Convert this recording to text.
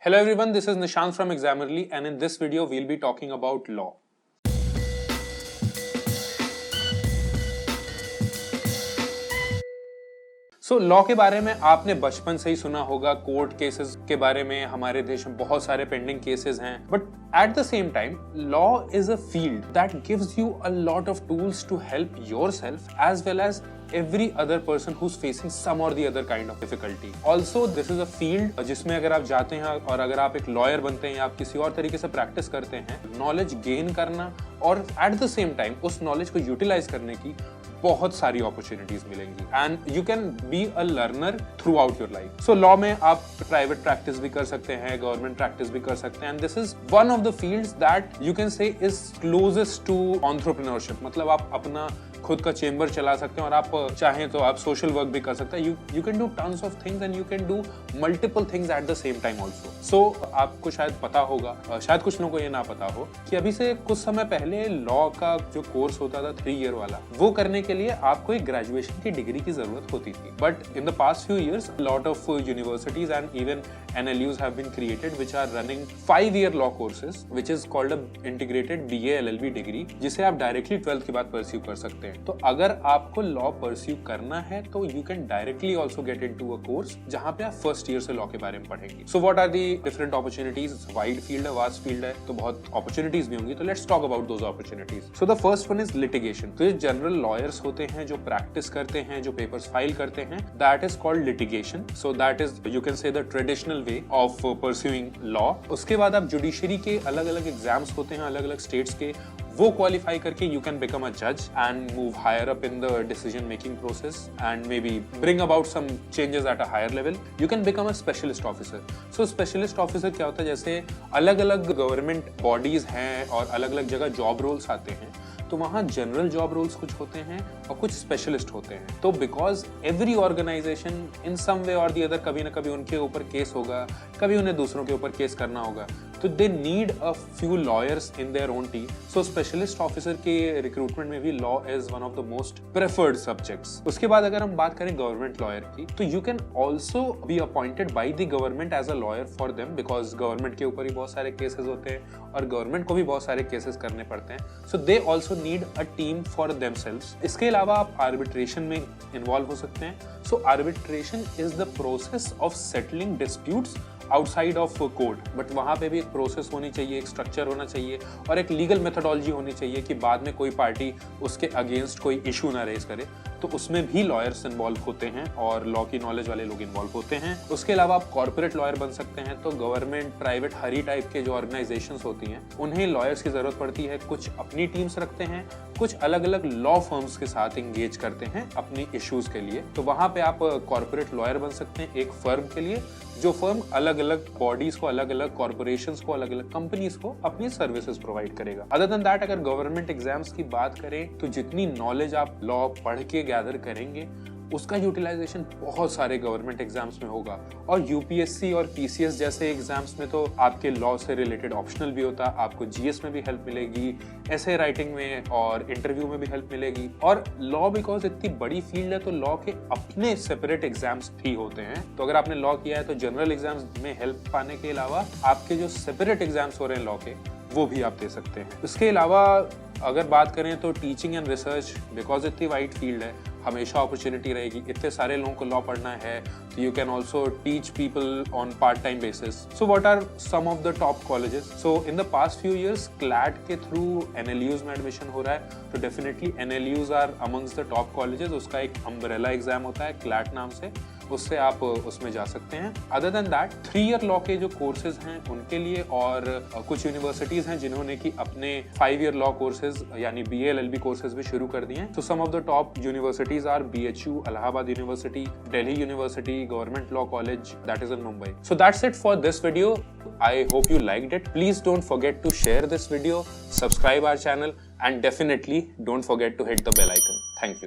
Hello everyone, this is Nishant from Examerly and in this video we'll be talking about law. Law के बारे में आपने बचपन से ही सुना होगा, कोर्ट केसेस के बारे में हमारे देश में बहुत सारे पेंडिंग केसेस हैं, but at the same time law is a field that gives you a lot of tools to help yourself as well as every other person who's facing some or the other kind of difficulty. Also, this is a field जिसमें अगर आप जाते हैं और अगर आप एक lawyer बनते हैं या आप किसी और तरीके से प्रैक्टिस करते हैं, नॉलेज गेन करना और एट द सेम टाइम उस नॉलेज को यूटिलाइज करने की बहुत सारी अपॉर्चुनिटीज मिलेंगी and you can be a learner through out your life. So law में आप प्राइवेट प्रैक्टिस भी कर सकते हैं, गवर्नमेंट प्रैक्टिस भी कर सकते हैं and this is one of the fields that you can say is closest to entrepreneurship. मतलब आप अपना खुद का चेंबर चला सकते हैं और आप चाहें तो आप सोशल वर्क भी कर सकते हैं. You can do tons of things and you can do multiple things at the same time also. So आपको शायद पता होगा, शायद कुछ लोगों को ये ना पता हो कि अभी से कुछ समय पहले लॉ का जो कोर्स होता था 3 ईयर वाला, वो करने के लिए आपको एक ग्रेजुएशन की डिग्री की जरूरत होती थी. But in the past few years lot of universities and even NLUs have been created which are running 5-year law courses which is called a integrated BA LLB degree, जिसे आप directly 12th के बाद pursue कर सकते हैं. तो अगर आपको लॉ परस्यू करना है तो you can directly also get into a course जहां पे आप फर्स्ट ईयर से लॉ के बारे में पढ़ेंगे. So what are the different opportunities? Wide field है, वास्ट फील्ड है, तो बहुत अपॉर्चुनिटीज भी होंगी. तो let's talk about those opportunities. So the first one is litigation. तो ये जनरल लॉयर्स होते हैं जो प्रैक्टिस करते हैं, जो पेपर्स फाइल करते हैं, that is called litigation. So that is you can से the traditional way of pursuing law. उसके बाद आप जुडिशरी के अलग अलग एग्जाम्स होते हैं अलग अलग स्टेट्स के, वो क्वालिफाई करके यू कैन बिकम अ जज and move higher up in the decision making process and maybe bring about some changes at a higher level. You can become a specialist officer. So specialist officer क्या होता है? जैसे अलग अलग government bodies हैं और अलग अलग जगह जॉब रोल्स आते हैं, तो वहाँ जनरल जॉब रोल्स कुछ होते हैं और कुछ स्पेशलिस्ट होते हैं. तो बिकॉज एवरी ऑर्गेनाइजेशन इन सम वे और दी अदर कभी ना कभी उनके ऊपर केस होगा, कभी उन्हें दूसरों के ऊपर केस करना होगा, तो they need a few lawyers in their own team. So specialist officer के रिक्रूटमेंट में भी law is one of the most preferred subjects. उसके बाद अगर हम बात करें गवर्नमेंट लॉयर की, तो you can also be appointed by the government as a lawyer for them, because government के ऊपर ही बहुत सारे केसेस होते हैं और गवर्नमेंट को भी बहुत सारे केसेस करने पड़ते हैं. So they also need a team for themselves. इसके अलावा आप आर्बिट्रेशन में इन्वॉल्व हो सकते हैं. So arbitration is the process of settling disputes outside of court. But वहां पे भी एक प्रोसेस होनी चाहिए, एक स्ट्रक्चर होना चाहिए और एक लीगल मेथोडोलॉजी होनी चाहिए कि बाद में कोई पार्टी उसके अगेंस्ट कोई इशू ना रेज करे. तो उसमें भी लॉयर्स इन्वॉल्व होते हैं और लॉ की नॉलेज वाले लोग इन्वॉल्व होते हैं. उसके अलावा आप कॉर्पोरेट लॉयर बन सकते हैं. तो गवर्नमेंट, प्राइवेट, हर ही टाइप के जो ऑर्गेनाइजेशंस होती हैं उन्हें लॉयर्स की जरूरत पड़ती है. कुछ अपनी टीम्स रखते हैं, कुछ अलग अलग लॉ फर्म्स के साथ एंगेज करते हैं अपनी इश्यूज के लिए. तो वहां पे आप कॉर्पोरेट लॉयर बन सकते हैं एक फर्म के लिए, जो फर्म अलग अलग बॉडीज को, अलग अलग कॉर्पोरेशंस को, अलग अलग कंपनीज को अपनी सर्विसेज प्रोवाइड करेगा. अदर देन दैट, अगर गवर्नमेंट एग्जाम्स की बात करें तो जितनी नॉलेज आप लॉ पढ़ के गैदर करेंगे उसका यूटिलाइजेशन बहुत सारे गवर्नमेंट एग्जाम्स में होगा. और यूपीएससी और पीसीएस जैसे एग्जाम्स में तो आपके लॉ से रिलेटेड ऑप्शनल भी होता है, आपको जीएस में भी हेल्प मिलेगी, एसे राइटिंग में और इंटरव्यू में भी हेल्प मिलेगी. और लॉ बिकॉज इतनी बड़ी फील्ड है तो लॉ के अपने सेपरेट एग्जाम्स भी होते हैं. तो अगर आपने लॉ किया है तो जनरल एग्जाम्स में हेल्प पाने के अलावा आपके जो सेपरेट एग्जाम्स हो रहे हैं लॉ के, वो भी आप दे सकते हैं. इसके अलावा अगर बात करें तो टीचिंग एंड रिसर्च, बिकॉज इतनी वाइड फील्ड है, हमेशा अपॉर्चुनिटी रहेगी. इतने सारे लोगों को लॉ पढ़ना है तो you can also teach people on part time basis. So what are some of the top colleges? So in the past few years CLAT के थ्रू NLUs में एडमिशन हो रहा है. तो definitely NLUs are amongst the top colleges. उसका एक umbrella exam होता है क्लैट नाम से, उससे आप उसमें जा सकते हैं. Other than that 3 year law के जो कोर्सेज हैं उनके लिए और कुछ यूनिवर्सिटीज हैं जिन्होंने की अपने 5 ईयर लॉ कोर्सेज यानी BA LLB कोर्सेज भी शुरू कर दिए हैं. तो some of the top universities are BHU, Allahabad University, Delhi University, Government Law College, that is in Mumbai. So that's it for this video. I hope you liked it. Please don't forget to share this video, subscribe our channel, and definitely don't forget to hit the bell icon. Thank you.